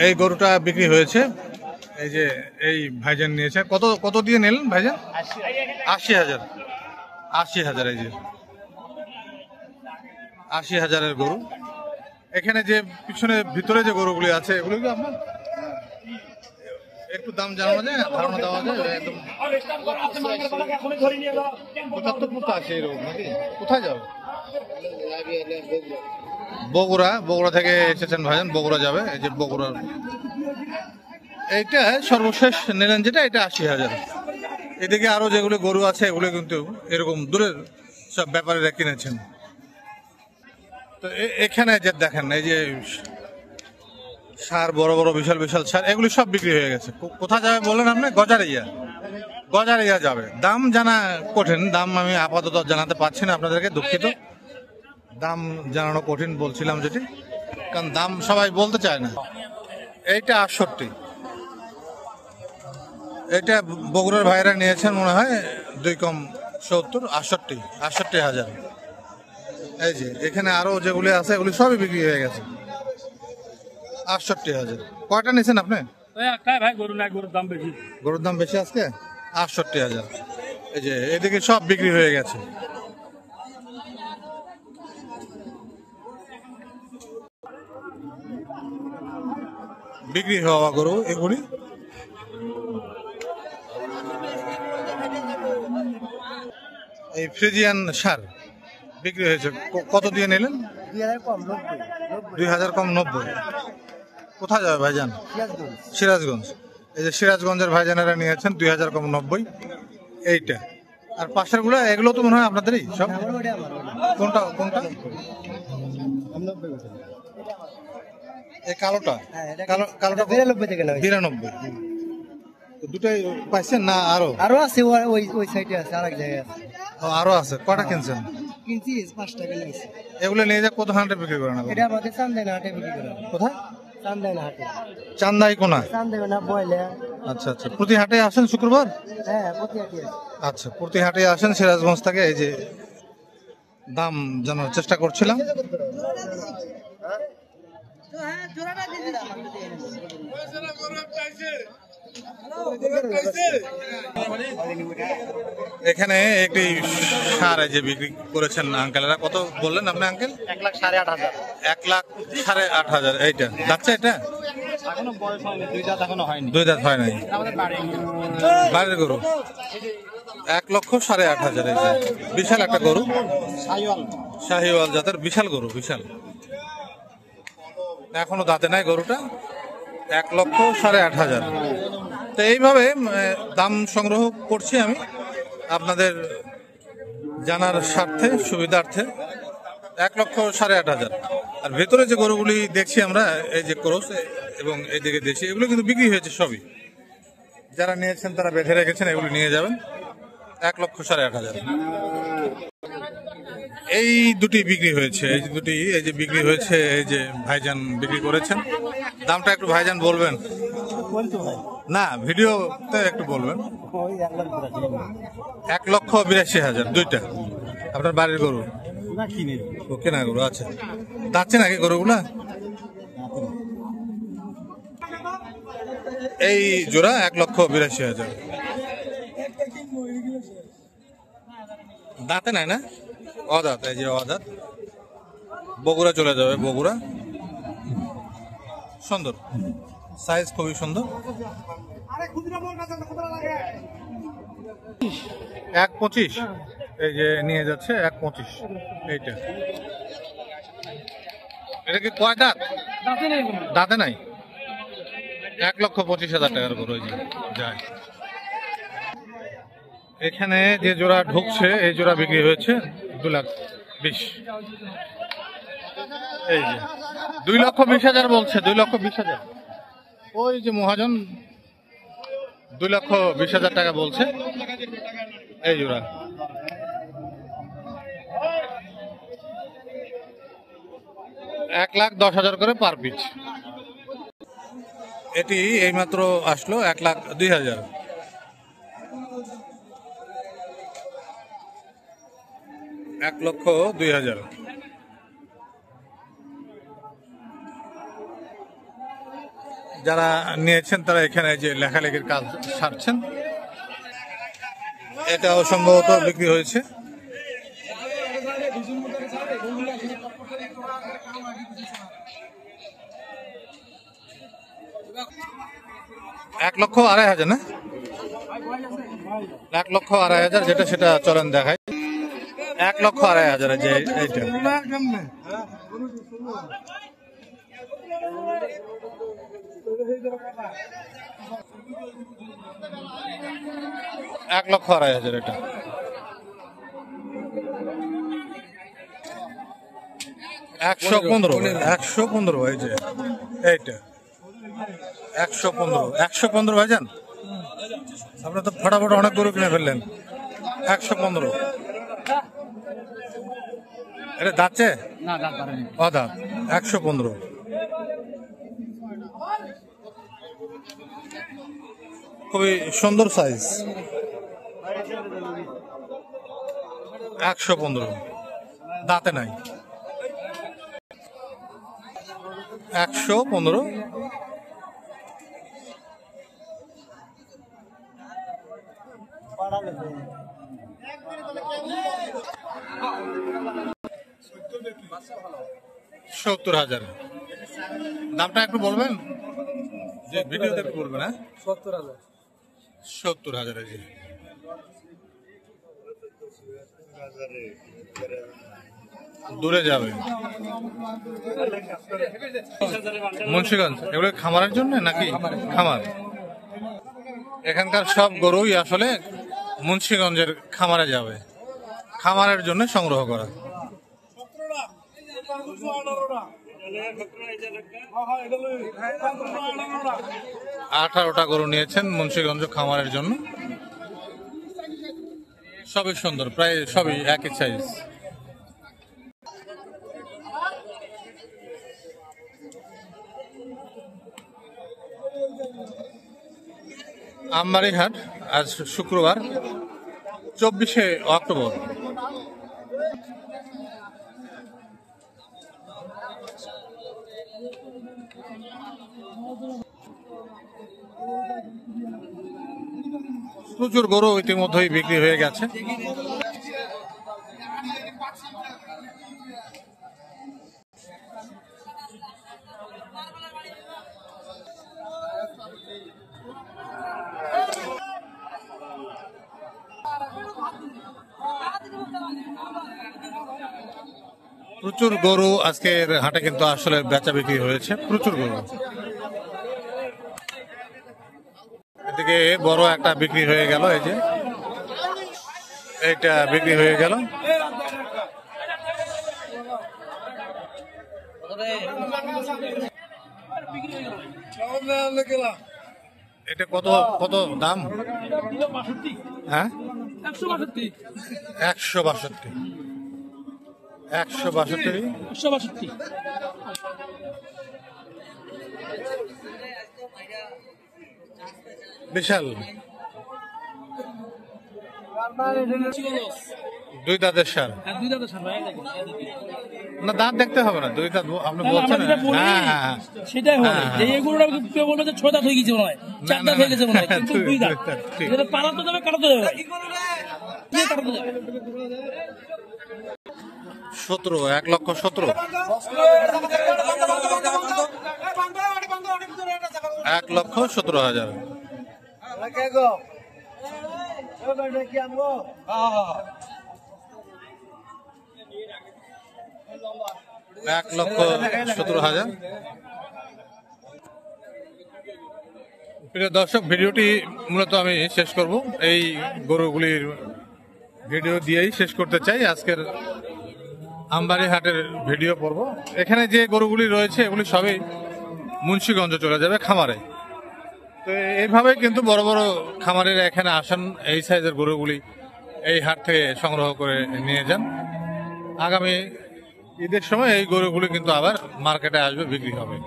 এই গরুটা বিক্রি হয়েছে, এই যে এই ভাইজান নিয়েছে। কত কত দিয়ে নিলেন ভাইজান? ৮০,০০০। ৮০,০০০, এই যে ৮০,০০০-এর গরু। এখানে যে পিছনে ভিতরে যে গরুগুলি আছে এগুলো কি আপনার? একটু দাম জানানো যায়, ধারণা দেওয়া যায়? একদম ৭৫-৮৫ এরকম নাকি? কোথায় যাবে? বগুড়া। বগুড়া থেকে এসেছেন ভাইজান, বগুড়া যাবে। এই যে বগুড়ার এইটা সর্বশেষ নিলেন যেটা, এটা ৮০,০০০। এদিকে আরো যেগুলো গরু আছে এগুলো কিন্তু এরকম দূরের সব ব্যাপারীরা কিনেছেন। তো এখানে যে দেখেন, এই যে সার, বড় বড় বিশাল বিশাল সার, এগুলি সব বিক্রি হয়ে গেছে। কোথায় যাবে বললেন আপনি? গজারিয়া। গজারিয়া যাবে। দাম জানা কঠিন, দাম আমি আপাতত জানাতে পারছি না আপনাদেরকে, দুঃখিত। দাম জানানো কঠিন বলছিলাম যেটি, কারণ দাম সবাই বলতে চায় না। এইটা ৬৮। এটা বগুড়ার ভাইরা নিয়েছেন মনে হয়, ২ কম ৭০, ৬৮,০০০। এই যে এখানে আরো যেগুলি আছে এগুলি সবই বিক্রি হয়ে গেছে। ৬৮,০০০। কয়টা নিয়েছেন আপনি? ভাই গরু নাই, গরুর দাম বেশি। গরুর দাম বেশি আজকে? ৬৮,০০০। এই যে এদিকে সব বিক্রি হয়ে গেছে। বিক্রি হওয়া গরু এগুলি। এই ফ্রিজিয়ান সার বিক্রি হয়েছে। কত দিয়ে নিলেন? ২,০০০ কম ৯০। কোথায় যাবে ভাইজান? সিরাজগঞ্জ। এই যে সিরাজগঞ্জের ভাইজানেরা নিয়েছেন ২,০০০ কম ৯০। এইটা আর পাশের গুলা, এগুলো তো মনে হয় আপনাদেরই সব। কোনটা কোনটা? এই কালোটা? কালোটা ৯২ থেকে ৯২। দুটাই পাইছেন না? আরো আছে, ওই সাইডে আছে, আরেক জায়গায় আছে। আরো আছে। কটা কিনছেন? কিনছি ৫ টাকা নিয়েছি। এগুলো নিয়ে যা কত হাটে বিক্রি করেন? এটা আমাদের চান্দাইনা হাটে বিক্রি করেন। কোথায়? চান্দাইনা হাটে। চান্দাই কোনা? চান্দাইনা বয়লে। আচ্ছা আচ্ছা। প্রতি হাটে আসেন শুক্রবার? হ্যাঁ, প্রতি হাটে। আচ্ছা, প্রতি হাটে আসেন সিরাজগঞ্জ থেকে। এই যে দাম জানার চেষ্টা করছিলাম। এখানে একটি সার যে বিক্রি করেছেন আঙ্কেলেরা, কত বললেন আপনি আঙ্কেল? ১,৮৫,০০০। ১,৮৫,০০০। এইটা যাচ্ছে? এটা এখনো বয়স হয়নি, ২ দাঁত এখনো হয়নি। ২ দাঁত হয় নাই। বাড়ির গরু। ১,৮৫,০০০। বিশাল একটা গরু, শাহিওয়াল জাতের বিশাল গরু, বিশাল। এখনো দাঁতে নাই গরুটা। ১,৮৫,০০০। তো এইভাবে দাম সংগ্রহ করছি আমি আপনাদের জানার স্বার্থে, সুবিধার্থে। ১,৮৫,০০০। আর ভেতরে যে গরুগুলি দেখছি আমরা, এই যে ক্রস এবং এইদিকে দেশি, এগুলো কিন্তু বিক্রি হয়েছে সবই। যারা নিয়েছেন তারা বেঁধে রেখেছেন, এগুলি নিয়ে যাবেন। ১,৮৫,০০০। এই দুটি বিক্রি হয়েছে, এই দুটি, এই যে বিক্রি হয়েছে, এই যে ভাইজান বিক্রি করেছেন। দামটা একটু ভাইজান বলবেন না? ভিডিওতে একটু বলবেন। ১,৮২,০০০ দুইটা। আপনার বাড়ির গরু? কেনা গরু। আচ্ছা, যাচ্ছে নাকি গরুগুলা? এই জোড়া ১,৮২,০০০। দাঁতে নাই না? অদাঁত। এই যে অদাঁত। বগুড়া চলে যাবে, বগুড়া। সুন্দর সাইজ, খুবই সুন্দর। ১,২৫,০০০। এই যে নিয়ে যাচ্ছে ১,২৫,০০০। এইটা, এটা কি কয় দাঁত? দাঁতে নাই। ১,২৫,০০০ টাকার গরু। এই যে যায়। এখানে যে জোড়া ঢুকছে, এই জোড়া বিক্রি হয়েছে ২,২০,০০০। এই যে ২,২০,০০০ বলছে। ২,২০,০০০। ওই যে মহাজন ২,২০,০০০ টাকা বলছে এই জোড়া। ১,১০,০০০ করে পার পিস। এটি এইমাত্র আসলো ১,০২,০০০। ১,০২,০০০। যারা নিয়েছেন তারা এখানে যে লেখালেখির কাজ সারছেন। এটাও সম্ভবত বিক্রি হয়েছে। $1,02,500 না? 1,02,500 যেটা সেটা চলেন দেখাই। 1,02,500 যে এইটা। $1,02,500 এটা। 115 এই যে এইটা 115 ভাইজান, আপনার তো ফটাফট অনেক গরু কিনে ফেললেন। 115 এটা দাঁতছে দাঁত 115। খুবই সুন্দর সাইজ। 115 দাঁতে নাই। 115 70,000 দামটা একটু বলবেন, যে ভিডিওতে একটু বলবেন। হ্যাঁ 70,000 জি। দূরে যাবে মুন্সিগঞ্জ। এগুলো খামারের জন্য নাকি? খামার। এখানকার সব গরুই আসলে মুন্সিগঞ্জের খামারে যাবে, খামারের জন্য সংগ্রহ করা। 18টা গরু নিয়েছেন মুন্সিগঞ্জ খামারের জন্য। সবই সুন্দর, প্রায় সবই একই সাইজ। আমবাড়ি হাট আজ শুক্রবার 24শে অক্টোবর। প্রচুর গরু ইতিমধ্যেই বিক্রি হয়ে গেছে। প্রচুর গরু আজকের হাটে কিন্তু আসলে বেচা বিক্রি হয়েছে, প্রচুর গরু। এদিকে বড় একটা বিক্রি হয়ে গেল, এই যে এইটা বিক্রি হয়ে গেল। এটা কত কত দাম? হ্যাঁ 162 বিশাল। দুই দাঁতের সার না, দাঁত দেখতে হবে না, দুই দাঁত আপনি বলছেন। হ্যাঁ হ্যাঁ সেটাই হবে। এই গরুটা কেউ বলবে যে 6 দাঁত হয়ে গেছে মনে হয়, 4 দাঁত হয়ে গেছে মনে হয়, কিন্তু 2 দাঁত। এটা পালাতে যাবে, কাটাতে যাবে, কাটাতে যাবে। 17, 1,17,000 1,17,000। প্রিয় দর্শক, ভিডিওটি মূলত আমি শেষ করব, এই গরুগুলির ভিডিও দিয়েই শেষ করতে চাই আজকের আমবাড়ি হাটের ভিডিও পর্ব। এখানে যে গরুগুলি রয়েছে এগুলি সবই মুন্সিগঞ্জ চলে যাবে খামারে। তো এইভাবে কিন্তু বড় বড় খামারের এখানে আসেন, এই সাইজের গরুগুলি এই হাট থেকে সংগ্রহ করে নিয়ে যান। আগামী ঈদের সময় এই গরুগুলি কিন্তু আবার মার্কেটে আসবে, বিক্রি হবে।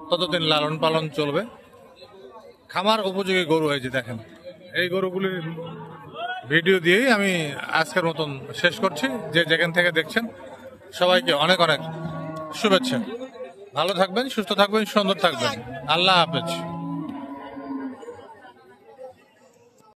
ততদিন লালন পালন চলবে। খামার উপযোগী গরু এই যে দেখেন, এই গরুগুলির ভিডিও দিয়েই আমি আজকের মতন শেষ করছি। যে যেখান থেকে দেখছেন সবাইকে অনেক অনেক শুভেচ্ছা। ভালো থাকবেন, সুস্থ থাকবেন, সুন্দর থাকবেন। আল্লাহ হাফেজ।